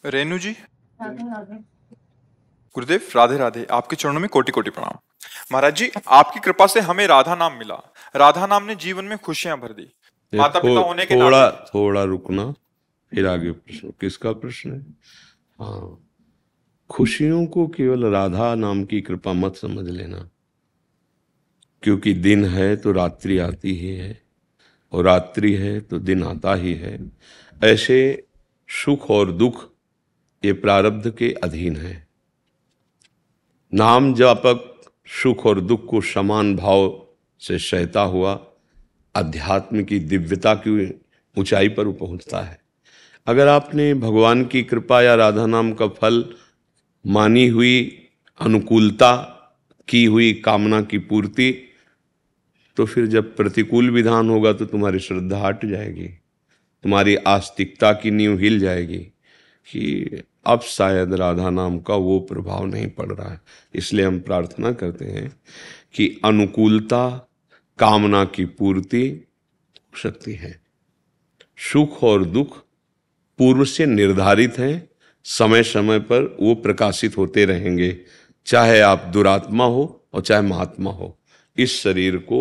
रेनू जी। गुरुदेव राधे राधे, आपके चरणों में कोटि कोटि प्रणाम। महाराज जी, आपकी कृपा से हमें राधा नाम मिला। राधा नाम ने जीवन में खुशियां भर दी। ये माता पिता होने के थोड़ा नाते थोड़ा रुकना, फिर आगे प्रश्न। किसका प्रश्न है? हाँ, खुशियों को केवल राधा नाम की कृपा मत समझ लेना, क्योंकि दिन है तो रात्रि आती ही है, और रात्रि है तो दिन आता ही है। ऐसे सुख और दुख ये प्रारब्ध के अधीन है। नाम जापक सुख और दुख को समान भाव से सहता हुआ अध्यात्म की दिव्यता की ऊंचाई पर पहुंचता है। अगर आपने भगवान की कृपा या राधा नाम का फल मानी हुई अनुकूलता, की हुई कामना की पूर्ति, तो फिर जब प्रतिकूल विधान होगा तो तुम्हारी श्रद्धा हट जाएगी, तुम्हारी आस्तिकता की नींव हिल जाएगी कि अब शायद राधा नाम का वो प्रभाव नहीं पड़ रहा है। इसलिए हम प्रार्थना करते हैं कि अनुकूलता, कामना की पूर्ति हो सकती है। सुख और दुख पूर्व से निर्धारित हैं, समय समय पर वो प्रकाशित होते रहेंगे, चाहे आप दुरात्मा हो और चाहे महात्मा हो। इस शरीर को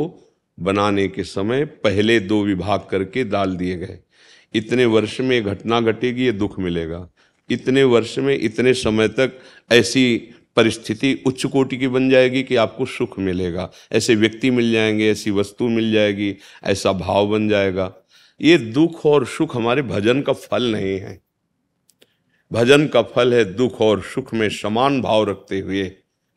बनाने के समय पहले दो विभाग करके डाल दिए गए। इतने वर्ष में घटना घटेगी, ये दुख मिलेगा। इतने वर्ष में इतने समय तक ऐसी परिस्थिति उच्च कोटि की बन जाएगी कि आपको सुख मिलेगा। ऐसे व्यक्ति मिल जाएंगे, ऐसी वस्तु मिल जाएगी, ऐसा भाव बन जाएगा। ये दुख और सुख हमारे भजन का फल नहीं है। भजन का फल है दुख और सुख में समान भाव रखते हुए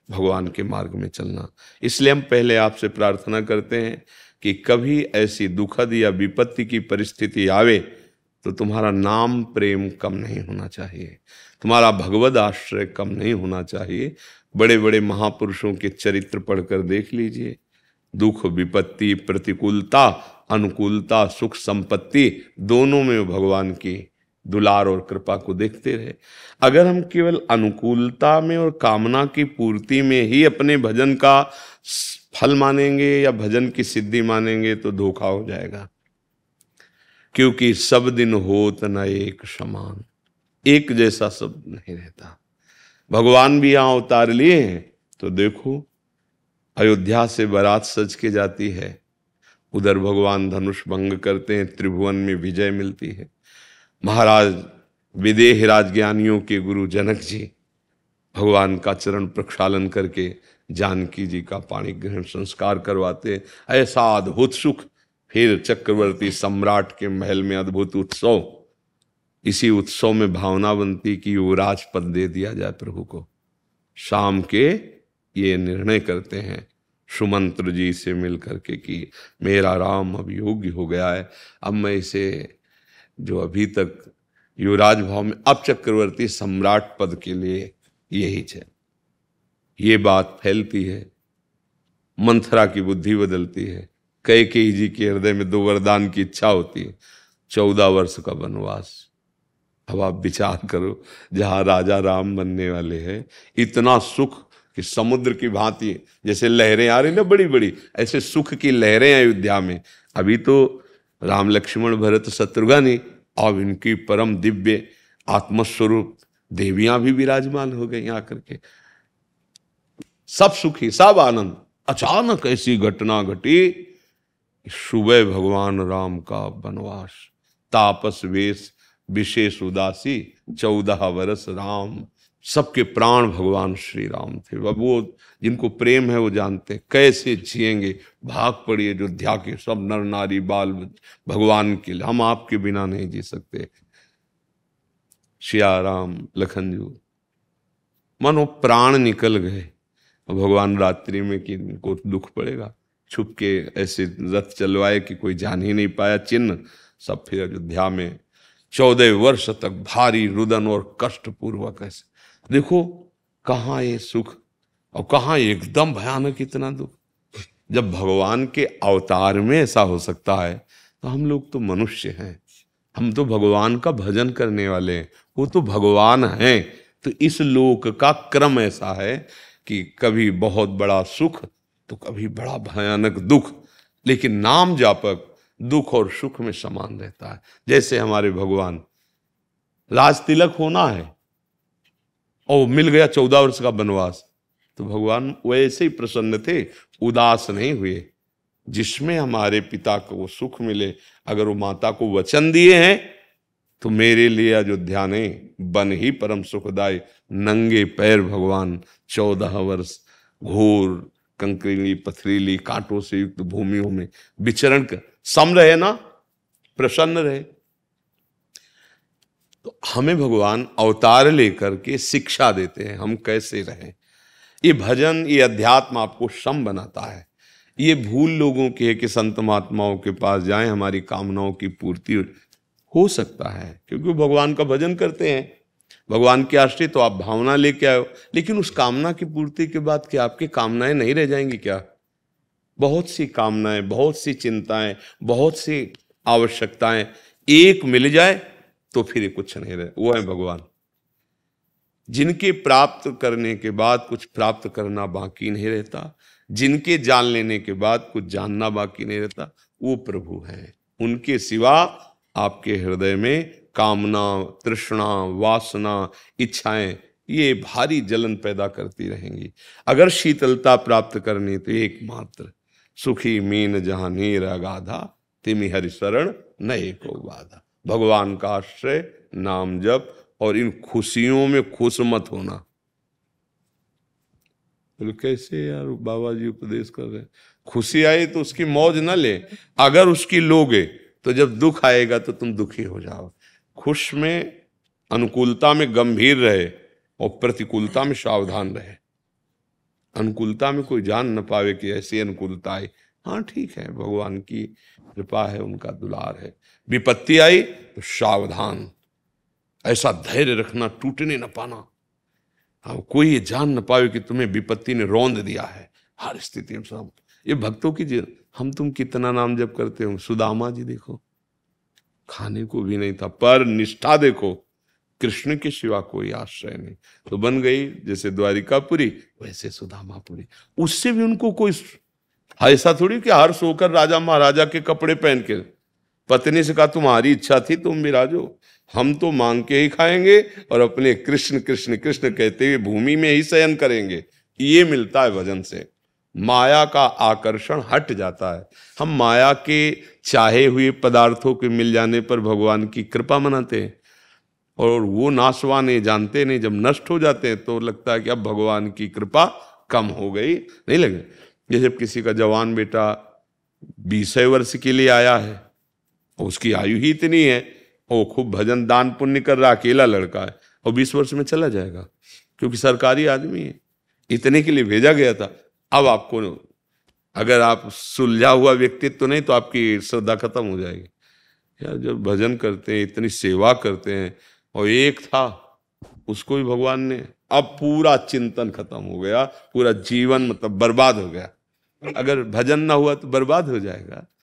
भगवान के मार्ग में चलना। इसलिए हम पहले आपसे प्रार्थना करते हैं कि कभी ऐसी दुखद या विपत्ति की परिस्थिति आवे तो तुम्हारा नाम प्रेम कम नहीं होना चाहिए, तुम्हारा भगवद आश्रय कम नहीं होना चाहिए। बड़े बड़े महापुरुषों के चरित्र पढ़कर देख लीजिए, दुख विपत्ति, प्रतिकूलता, अनुकूलता, सुख संपत्ति, दोनों में भगवान की दुलार और कृपा को देखते रहे। अगर हम केवल अनुकूलता में और कामना की पूर्ति में ही अपने भजन का फल मानेंगे या भजन की सिद्धि मानेंगे तो धोखा हो जाएगा, क्योंकि सब दिन होत न एक समान, एक जैसा सब नहीं रहता। भगवान भी यहां उतार लिए हैं तो देखो, अयोध्या से बारात सज के जाती है, उधर भगवान धनुष भंग करते हैं, त्रिभुवन में विजय मिलती है। महाराज विदेह राज ज्ञानियों के गुरु जनक जी भगवान का चरण प्रक्षालन करके जानकी जी का पाणी ग्रहण संस्कार करवाते। ऐसा अद्भुत सुख। फिर चक्रवर्ती सम्राट के महल में अद्भुत उत्सव। इसी उत्सव में भावना बनती कि वो राजपद दे दिया जाए प्रभु को। शाम के ये निर्णय करते हैं सुमंत्र जी से मिल करके कि मेरा राम अब योग्य हो गया है, अब मैं इसे, जो अभी तक युवराज भाव में, अब चक्रवर्ती सम्राट पद के लिए यही है। ये बात फैलती है, मंथरा की बुद्धि बदलती है, कैकेयी जी के हृदय में दो वरदान की इच्छा होती है, 14 वर्ष का वनवास। अब आप विचार करो, जहां राजा राम बनने वाले हैं, इतना सुख कि समुद्र की भांति जैसे लहरें आ रही ना बड़ी बड़ी, ऐसे सुख की लहरें अयोध्या में। अभी तो राम लक्ष्मण भरत शत्रुघ्न, अब इनकी परम दिव्य आत्मस्वरूप देवियां भी विराजमान हो गई आकर के। सब सुखी, सब आनंद। अचानक ऐसी घटना घटी, सुबह भगवान राम का वनवास, तापस वेश विशेष उदासी, 14 वर्ष राम। सबके प्राण भगवान श्री राम थे। अब वो जिनको प्रेम है वो जानते कैसे जिएंगे। भाग पड़ी अयोध्या के सब नर नारी बाल भगवान के लिए, हम आपके बिना नहीं जी सकते। सिया राम लखन जी मानो प्राण निकल गए। भगवान रात्रि में कि इनको दुख पड़ेगा, छुप के ऐसे रथ चलवाए कि कोई जान ही नहीं पाया चिन्ह। सब फिर अयोध्या में 14 वर्ष तक भारी रुदन और कष्ट पूर्वक ऐसे। देखो कहाँ ये सुख और कहाँ एकदम भयानक इतना दुख। जब भगवान के अवतार में ऐसा हो सकता है तो हम लोग तो मनुष्य हैं, हम तो भगवान का भजन करने वाले हैं, वो तो भगवान हैं। तो इस लोक का क्रम ऐसा है कि कभी बहुत बड़ा सुख तो कभी बड़ा भयानक दुख, लेकिन नाम जापक दुख और सुख में समान रहता है। जैसे हमारे भगवान राज तिलक होना है और मिल गया 14 वर्ष का वनवास, तो भगवान वैसे ही प्रसन्न थे, उदास नहीं हुए। जिसमें हमारे पिता को सुख मिले, अगर वो माता को वचन दिए हैं तो मेरे लिए अयोध्या ने बन ही परम सुखदाय। नंगे पैर भगवान 14 वर्ष घोर कंकरीली पथरीली कांटों से युक्त भूमियों में विचरण कर सम रहे ना, प्रसन्न रहे। तो हमें भगवान अवतार लेकर के शिक्षा देते हैं हम कैसे रहें। ये भजन, ये अध्यात्म आपको सम बनाता है। ये भूल लोगों की है कि संत महात्माओं के पास जाएं, हमारी कामनाओं की पूर्ति हो सकता है, क्योंकि वो भगवान का भजन करते हैं, भगवान के आश्रित, तो आप भावना लेके आए हो। लेकिन उस कामना की पूर्ति के बाद क्या आपकी कामनाएं नहीं रह जाएंगी क्या? बहुत सी कामनाएं, बहुत सी चिंताएं, बहुत सी आवश्यकताएं एक मिल जाए तो फिर कुछ नहीं रहे। वो है भगवान, जिनके प्राप्त करने के बाद कुछ प्राप्त करना बाकी नहीं रहता, जिनके जान लेने के बाद कुछ जानना बाकी नहीं रहता, वो प्रभु हैं। उनके सिवा आपके हृदय में कामना, तृष्णा, वासना, इच्छाएं ये भारी जलन पैदा करती रहेंगी। अगर शीतलता प्राप्त करनी तो एकमात्र सुखी मीन जहां नीर अगाधा, तिमि हरि शरण नए को बाधा। भगवान का आश्रय, नाम जप, और इन खुशियों में खुश मत होना। बोले कैसे यार, बाबा जी उपदेश कर रहे हैं, खुशी आई तो उसकी मौज न ले, अगर उसकी लोगे तो जब दुख आएगा तो तुम दुखी हो जाओ। खुश में, अनुकूलता में गंभीर रहे और प्रतिकूलता में सावधान रहे। अनुकूलता में कोई जान न पावे कि ऐसी अनुकूलता आई, हाँ ठीक है, भगवान की कृपा है, उनका दुलार है। विपत्ति आई तो सावधान, ऐसा धैर्य रखना, टूटने न पाना। हाँ, कोई ये जान न पावे कि तुम्हें विपत्ति ने रौंद दिया है। हर स्थिति में सब ये भक्तों की हम तुम कितना नाम जप करते हो। सुदामा जी देखो, खाने को भी नहीं था, पर निष्ठा देखो, कृष्ण के सिवा कोई आश्रय नहीं, तो बन गई जैसे द्वारिकापुरी वैसे सुदामापुरी। उससे भी उनको कोई ऐसा थोड़ी कि हर सोकर राजा महाराजा के कपड़े पहन के, पत्नी से कहा तुम्हारी इच्छा थी तुम विराजो, हम तो मांग के ही खाएंगे और अपने कृष्ण कृष्ण कृष्ण कहते हुए भूमि में ही शयन करेंगे। ये मिलता है भजन से, माया का आकर्षण हट जाता है। हम माया के चाहे हुए पदार्थों के मिल जाने पर भगवान की कृपा मनाते हैं, और वो नाशवान है, जानते नहीं, जब नष्ट हो जाते हैं तो लगता है कि अब भगवान की कृपा कम हो गई। नहीं लगे, जैसे किसी का जवान बेटा 20 वर्ष के लिए आया है, उसकी आयु ही इतनी है, वो खूब भजन दान पुण्य कर रहा, अकेला लड़का है, और 20 वर्ष में चला जाएगा, क्योंकि सरकारी आदमी है, इतने के लिए भेजा गया था। अब आपको, अगर आप सुलझा हुआ व्यक्तित्व नहीं तो आपकी श्रद्धा खत्म हो जाएगी। यार जब भजन करते हैं, इतनी सेवा करते हैं, और एक था उसको भी भगवान ने, अब पूरा चिंतन खत्म हो गया, पूरा जीवन मतलब बर्बाद हो गया। अगर भजन ना हुआ तो बर्बाद हो जाएगा।